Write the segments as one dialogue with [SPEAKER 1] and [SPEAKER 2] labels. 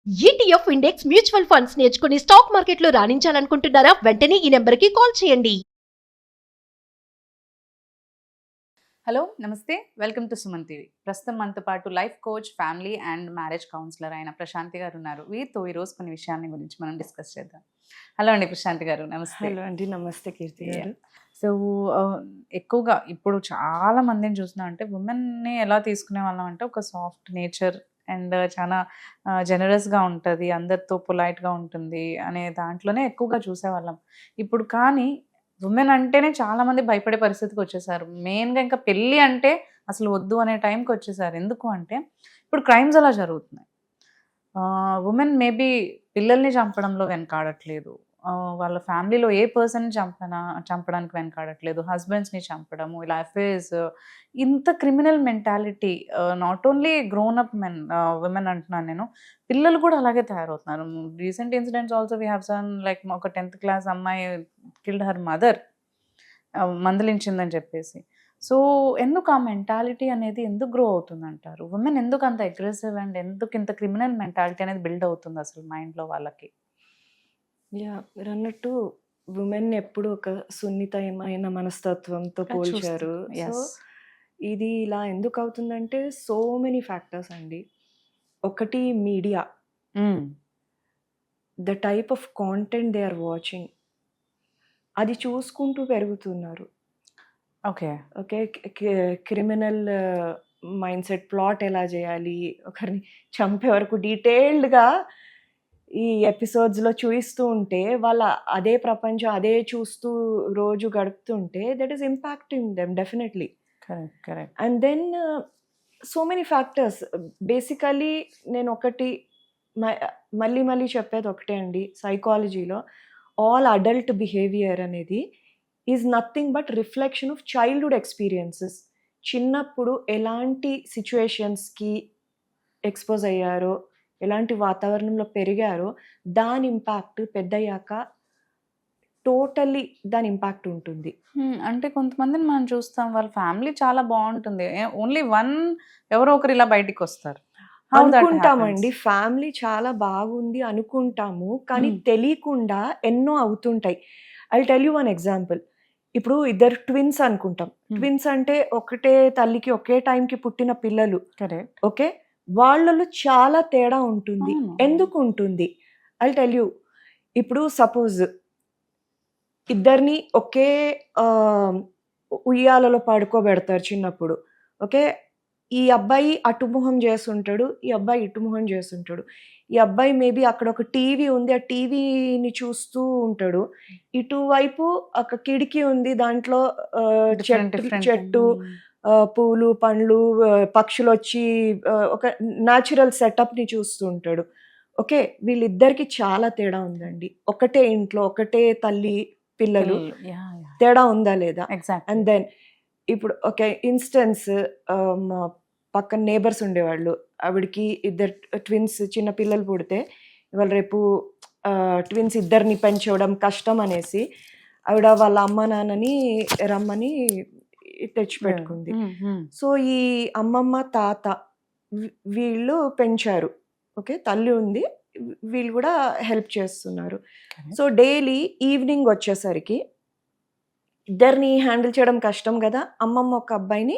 [SPEAKER 1] ETF index mutual funds నేర్చుకుని stock మార్కెట్లో రాణించాలనుకుంటున్నారా? వెంటనే ఈ నెంబర్కి కాల్ చేయండి.
[SPEAKER 2] హలో నమస్తే, వెల్కమ్ టు సుమన్ టీవీ. ప్రస్తుతం మనతో పాటు life coach, family and marriage counsellor అయిన ప్రశాంతి గారు ఉన్నారు. వీరితో ఈరోజు కొన్ని విషయాన్ని గురించి మనం డిస్కస్ చేద్దాం. హలో అండి ప్రశాంతి గారు, నమస్తే.
[SPEAKER 3] హలో అండి, నమస్తే కీర్తి గారు.
[SPEAKER 2] సో ఎక్కువగా ఇప్పుడు చాలా మందిని చూసినా అంటే ఉమెన్ని ఎలా తీసుకునే వాళ్ళం అంటే ఒక సాఫ్ట్ నేచర్ అండ్ చాలా జనరస్గా ఉంటుంది, అందరితో పొలైట్గా ఉంటుంది అనే దాంట్లోనే ఎక్కువగా చూసేవాళ్ళం. ఇప్పుడు కానీ ఉమెన్ అంటేనే చాలామంది భయపడే పరిస్థితికి వచ్చేసారు. మెయిన్గా ఇంకా పెళ్ళి అంటే అసలు వద్దు అనే టైంకి వచ్చేసారు. ఎందుకు అంటే ఇప్పుడు క్రైమ్స్ అలా జరుగుతున్నాయి. ఉమెన్ మేబీ పిల్లల్ని చంపడంలో వెనకాడట్లేదు, వాళ్ళ ఫ్యామిలీలో ఏ పర్సన్ చంపడానికి వెనకాడట్లేదు, హస్బెండ్స్ని చంపడము, ఇలా అఫేర్స్, ఇంత criminal mentality. Not only grown up women అంటున్నాను నేను, పిల్లలు కూడా అలాగే తయారవుతున్నారు. Recent incidents also we have seen, like ఒక 10th క్లాస్ అమ్మాయి కిల్డ్ హర్ మదర్, మందలించిందని చెప్పేసి. సో ఎందుకు ఆ మెంటాలిటీ అనేది ఎందుకు గ్రో అవుతుంది అంటారు? ఉమెన్ ఎందుకు అంత అగ్రెసివ్ అండ్ ఎందుకు ఇంత క్రిమినల్ మెంటాలిటీ అనేది బిల్డ్ అవుతుంది అసలు మైండ్లో వాళ్ళకి?
[SPEAKER 3] మీరు అన్నట్టు ఉమెన్ ఎప్పుడు ఒక సున్నితమైన మనస్తత్వంతో పోల్చారు. సో ఇది ఇలా ఎందుకు అవుతుందంటే సో మెనీ ఫ్యాక్టర్స్ అండి. ఒకటి media, the type of content they are watching, అది చూసుకుంటూ పెరుగుతున్నారు.
[SPEAKER 2] Okay
[SPEAKER 3] okay, criminal mind set, plot ఎలా చేయాలి, ఒకరిని చంపే వరకు డీటెయిల్డ్గా ఈ ఎపిసోడ్స్లో చూపిస్తూ ఉంటే వాళ్ళ అదే ప్రపంచం అదే చూస్తూ రోజు గడుపుతుంటే that is impacting them definitely.
[SPEAKER 2] Correct.
[SPEAKER 3] And then so many factors. Basically నేను ఒకటి మళ్ళీ చెప్పేది ఒకటే అండి, సైకాలజీలో ఆల్ అడల్ట్ బిహేవియర్ అనేది is nothing but reflection of childhood experiences. చిన్నప్పుడు ఎలాంటి సిచ్యువేషన్స్కి ఎక్స్పోజ్ అయ్యారో, ఎలాంటి వాతావరణంలో పెరిగారో దాని ఇంపాక్ట్ పెద్దయ్యాక టోటల్లీ దాని ఇంపాక్ట్ ఉంటుంది.
[SPEAKER 2] అంటే కొంతమందిని మనం చూస్తాం, వాళ్ళ ఫ్యామిలీ చాలా బాగుంటుంది, ఓన్లీ వన్ ఎవరో ఒకరు ఇలా బయటికి వస్తారు.
[SPEAKER 3] అనుకుంటామండి ఫ్యామిలీ చాలా బాగుంది అనుకుంటాము, కానీ తెలియకుండా ఎన్నో అవుతుంటాయి. I tell you one example. ఇప్పుడు ఇద్దరు ట్విన్స్ అనుకుంటాం. ట్విన్స్ అంటే ఒకటే తల్లికి ఒకే టైంకి పుట్టిన పిల్లలు.
[SPEAKER 2] కరెక్ట్.
[SPEAKER 3] ఓకే, వాళ్ళలో చాలా తేడా ఉంటుంది. ఎందుకు ఉంటుంది? I tell you. ఇప్పుడు సపోజ్ ఇద్దరిని ఒకే ఉయ్యాలలో పడుకోబెడతారు చిన్నప్పుడు. ఓకే, ఈ అబ్బాయి అటుముఖం చేస్తుంటాడు, ఈ అబ్బాయి ఇటుముఖం చేస్తుంటాడు. ఈ అబ్బాయి మేబీ అక్కడ ఒక టీవీ ఉంది, ఆ టీవీని చూస్తూ ఉంటాడు. ఇటువైపు ఒక కిటికీ ఉంది, దాంట్లో చెట్టు, పూలు, పండ్లు, పక్షులు వచ్చి ఒక న్యాచురల్ సెటప్ని చూస్తూ ఉంటాడు. ఓకే, వీళ్ళిద్దరికి చాలా తేడా ఉందండి. ఒకటే ఇంట్లో ఒకటే తల్లి పిల్లలు, తేడా ఉందా లేదా? అండ్ దెన్ ఇప్పుడు ఒక ఇన్స్టెన్స్, పక్కన నేబర్స్ ఉండేవాళ్ళు, ఆవిడకి ఇద్దరు ట్విన్స్ చిన్న పిల్లలు పుడితే ఇవాళ రేపు ట్విన్స్ ఇద్దరిని పెంచడం కష్టం అనేసి ఆవిడ వాళ్ళ అమ్మ నాన్నని రమ్మని తెచ్చిపెట్టుకుంది. సో ఈ అమ్మమ్మ తాత వీళ్ళు పెంచారు. ఓకే, తల్లి ఉంది, వీళ్ళు కూడా హెల్ప్ చేస్తున్నారు. సో డైలీ ఈవినింగ్ వచ్చేసరికి ఇద్దరిని హ్యాండిల్ చేయడం కష్టం కదా, అమ్మమ్మ ఒక అబ్బాయిని,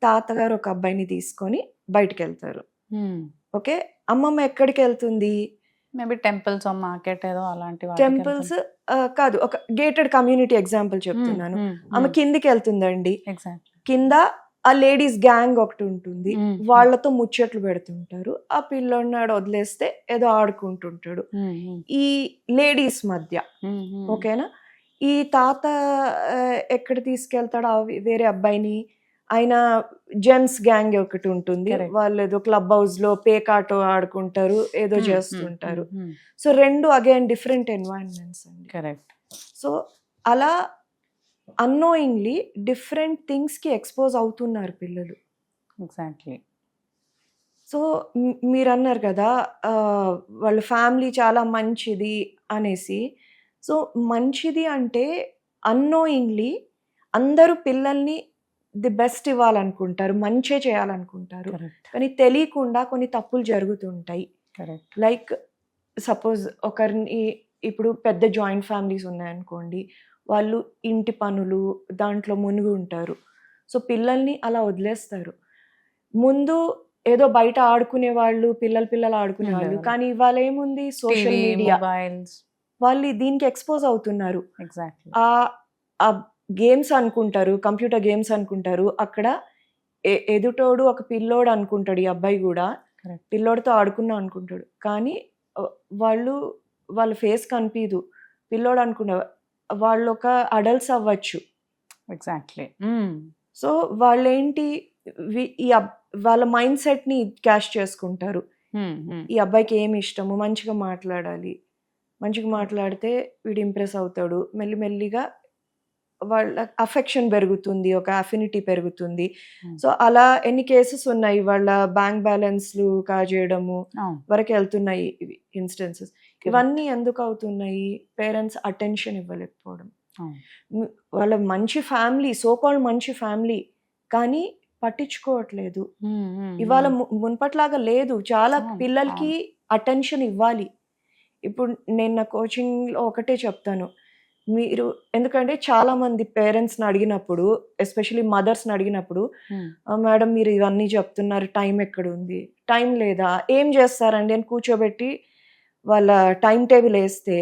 [SPEAKER 3] తాతగారు ఒక అబ్బాయిని తీసుకొని బయటికి వెళ్తారు. ఓకే, అమ్మమ్మ ఎక్కడికి వెళ్తుంది?
[SPEAKER 2] మేబీ టెంపుల్స్, మార్కెట్ ఏదో అలాంటి.
[SPEAKER 3] టెంపుల్స్ కాదు, ఒక గేటెడ్ కమ్యూనిటీ ఎగ్జాంపుల్ చెప్తున్నాను. ఆమె కిందికి వెళ్తుందండి. కింద ఆ లేడీస్ గ్యాంగ్ ఒకటి ఉంటుంది, వాళ్ళతో ముచ్చట్లు పెడుతుంటారు. ఆ పిల్లోడినాడు వదిలేస్తే ఏదో ఆడుకుంటుంటాడు ఈ లేడీస్ మధ్య. ఓకేనా, ఈ తాత ఎక్కడ తీసుకెళ్తాడు వేరే అబ్బాయిని, ఆయన జెంట్స్ గ్యాంగ్ ఒకటి ఉంటుంది, వాళ్ళు ఏదో క్లబ్ హౌస్ లో పేకాటో ఆడుకుంటారు, ఏదో చేస్తుంటారు. సో రెండు అగైన్ డిఫరెంట్ ఎన్వైరన్మెంట్స్ అండి.
[SPEAKER 2] కరెక్ట్.
[SPEAKER 3] సో అలా అన్నోయింగ్లీ డిఫరెంట్ థింగ్స్ కి ఎక్స్పోజ్ అవుతున్నారు పిల్లలు.
[SPEAKER 2] ఎగ్జాక్ట్లీ.
[SPEAKER 3] సో మీరు అన్నారు కదా వాళ్ళ ఫ్యామిలీ చాలా మంచిది అనేసి. సో మంచిది అంటే అన్నోయింగ్లీ అందరూ పిల్లల్ని ది బెస్ట్ ఇవ్వాలనుకుంటారు, మంచే చేయాలనుకుంటారు, కానీ తెలియకుండా కొన్ని తప్పులు జరుగుతుంటాయి.
[SPEAKER 2] కరెక్ట్.
[SPEAKER 3] లైక్ సపోజ్ ఒకరిని ఇప్పుడు పెద్ద జాయింట్ ఫ్యామిలీస్ ఉన్నాయనుకోండి, వాళ్ళు ఇంటి పనులు దాంట్లో మునిగి ఉంటారు. సో పిల్లల్ని అలా వదిలేస్తారు. ముందు ఏదో బయట ఆడుకునే వాళ్ళు, పిల్లలు ఆడుకునే వాళ్ళు,
[SPEAKER 2] ఉండేవాళ్ళు.
[SPEAKER 3] కానీ ఇవాళ ఏముంది, సోషల్
[SPEAKER 2] టీవీ,
[SPEAKER 3] మీడియా,
[SPEAKER 2] మొబైల్స్.
[SPEAKER 3] వాళ్ళు దీనికి ఎక్స్పోజ్ అవుతున్నారు.
[SPEAKER 2] ఎగ్జాక్ట్లీ.
[SPEAKER 3] ఆ గేమ్స్ అనుకుంటారు, కంప్యూటర్ గేమ్స్ అనుకుంటారు. అక్కడ ఎదుటోడు ఒక పిల్లోడు అనుకుంటాడు, ఈ అబ్బాయి కూడా
[SPEAKER 2] Correct.
[SPEAKER 3] పిల్లోడితో ఆడుకున్నా అనుకుంటాడు. కానీ వాళ్ళ ఫేస్ కనిపించదు. పిల్లోడు అనుకున్న వాళ్ళు ఒక అడల్ట్స్ అవ్వచ్చు.
[SPEAKER 2] ఎగ్జాక్ట్లీ.
[SPEAKER 3] సో వాళ్ళేంటి, వాళ్ళ మైండ్ సెట్ని క్యాష్ చేసుకుంటారు. ఈ అబ్బాయికి ఏమి ఇష్టము, మంచిగా మాట్లాడాలి, మంచిగా మాట్లాడితే వీడు ఇంప్రెస్ అవుతాడు. మెల్లిమెల్లిగా వాళ్ళ అఫెక్షన్ పెరుగుతుంది, ఒక అఫినిటీ పెరుగుతుంది. సో అలా ఎన్ని కేసెస్ ఉన్నాయి, వాళ్ళ బ్యాంక్ బ్యాలెన్స్లు కాజేయడము వరకు వెళ్తున్నాయి ఇన్స్టెన్సెస్. ఇవన్నీ ఎందుకు అవుతున్నాయి? పేరెంట్స్ అటెన్షన్ ఇవ్వలేకపోవడం. వాళ్ళ మంచి ఫ్యామిలీ, సోకాల్డ్ మంచి ఫ్యామిలీ, కానీ పట్టించుకోవట్లేదు. ఇవాళ మున్పట్లాగా లేదు. చాలా పిల్లలకి అటెన్షన్ ఇవ్వాలి. ఇప్పుడు నేను నా కోచింగ్లో ఒకటే చెప్తాను, మీరు ఎందుకంటే చాలా మంది పేరెంట్స్ని అడిగినప్పుడు, ఎస్పెషలీ మదర్స్ని అడిగినప్పుడు, మేడం మీరు ఇవన్నీ చెప్తున్నారు, టైం ఎక్కడ ఉంది, టైం లేదా, ఏం చేస్తారండి అని కూర్చోబెట్టి వాళ్ళ టైం టేబుల్ వేస్తే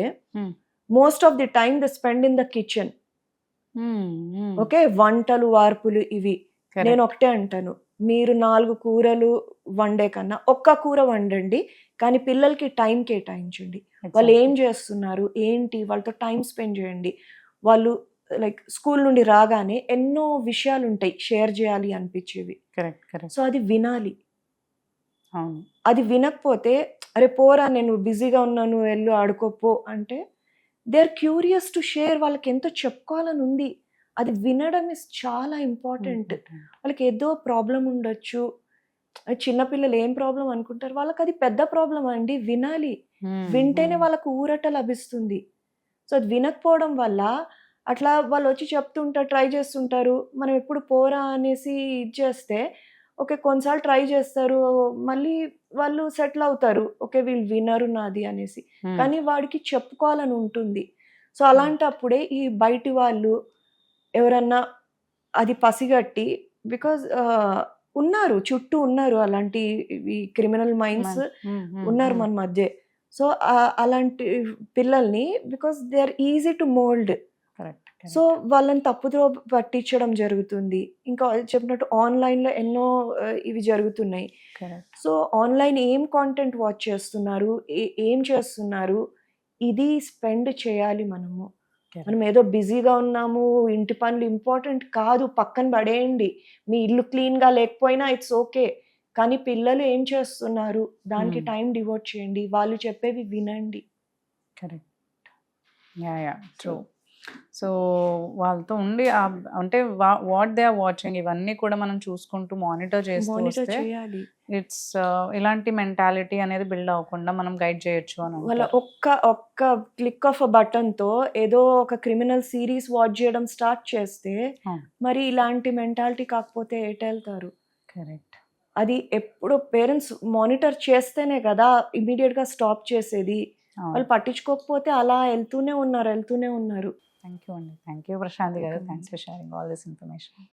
[SPEAKER 3] most of the time they spend in the kitchen. Okay, వంటలు వార్పులు ఇవి. నేను ఒకటే అంటాను, మీరు 4 కూరలు వండే కన్నా ఒక్క కూర వండండి, కానీ పిల్లలకి టైం కేటాయించండి. వాళ్ళు ఏం చేస్తున్నారు ఏంటి, వాళ్ళతో టైం స్పెండ్ చేయండి. వాళ్ళు లైక్ స్కూల్ నుండి రాగానే ఎన్నో విషయాలు ఉంటాయి షేర్ చేయాలి అనిపించేవి. సో అది వినాలి. అది వినకపోతే, అరే పోరా నేను బిజీగా ఉన్నాను వెళ్ళు ఆడుకోపో అంటే, they are curious to share. వాళ్ళకి ఎంతో చెప్పుకోవాలని ఉంది. అది వినడం ఇస్ చాలా ఇంపార్టెంట్. వాళ్ళకి ఏదో ప్రాబ్లం ఉండొచ్చు, చిన్నపిల్లలు ఏం ప్రాబ్లం అనుకుంటారు, వాళ్ళకి అది పెద్ద ప్రాబ్లం అండి. వినాలి, వింటేనే వాళ్ళకు ఊరట లభిస్తుంది. సో అది వినకపోవడం వల్ల అట్లా వాళ్ళు వచ్చి చెప్తుంటారు, ట్రై చేస్తుంటారు. మనం ఎప్పుడు పోరా అనేసి ఇది చేస్తే, ఓకే కొన్నిసార్లు ట్రై చేస్తారు, మళ్ళీ వాళ్ళు సెటిల్ అవుతారు, ఓకే వీళ్ళు వినరు నాది అనేసి. కానీ వాడికి చెప్పుకోవాలని ఉంటుంది. సో అలాంటప్పుడే ఈ బయటి వాళ్ళు ఎవరన్నా అది పసిగట్టి, బికాజ్ ఉన్నారు చుట్టూ ఉన్నారు అలాంటి క్రిమినల్ మైండ్స్ ఉన్నారు మన మధ్య. సో అలాంటి పిల్లల్ని, because they are easy to mould, so వాళ్ళని తప్పుదో పట్టించడం జరుగుతుంది. ఇంకా చెప్పినట్టు ఆన్లైన్లో ఎన్నో ఇవి జరుగుతున్నాయి. సో ఆన్లైన్ ఏం కాంటెంట్ వాచ్ చేస్తున్నారు, ఏం చేస్తున్నారు, ఇది స్పెండ్ చేయాలి మనము. మనం ఏదో బిజీగా ఉన్నాము, ఇంటి పనులు ఇంపార్టెంట్ కాదు, పక్కన పడేయండి. మీ ఇల్లు క్లీన్గా లేకపోయినా ఇట్స్ ఓకే, కానీ పిల్లలు ఏం చేస్తున్నారు దానికి టైం డివోట్ చేయండి, వాళ్ళు చెప్పేవి వినండి.
[SPEAKER 2] కరెక్ట్. ట్రూ. సో వాళ్ళతో ఉండి అంటే వాట్ దే ఆర్ వాచింగ్ ఇవన్నీ కూడా మనం చూసుకుంటూ మానిటర్
[SPEAKER 3] చేయాలి.
[SPEAKER 2] ఇట్స్ ఇలాంటి మెంటాలిటీ అనేది బిల్డ్ అవ్వకుండా మనం గైడ్ చేయొచ్చు అని.
[SPEAKER 3] వాళ్ళ ఒక్క క్లిక్ ఆఫ్ అ బటన్ తో ఏదో ఒక క్రిమినల్ సిరీస్ వాచ్ చేయడం స్టార్ట్ చేస్తే, మరి ఇలాంటి మెంటాలిటీ కాకపోతే ఎటు వెళ్తారు?
[SPEAKER 2] కరెక్ట్.
[SPEAKER 3] అది ఎప్పుడు పేరెంట్స్ మానిటర్ చేస్తేనే కదా ఇమీడియట్ గా స్టాప్ చేసేది. వాళ్ళు పట్టించుకోకపోతే అలా వెళ్తూనే ఉన్నారు.
[SPEAKER 2] థ్యాంక్ యూ అండి. థ్యాంక్ యూ ప్రశాంతి గారు. Thanks for sharing all this information.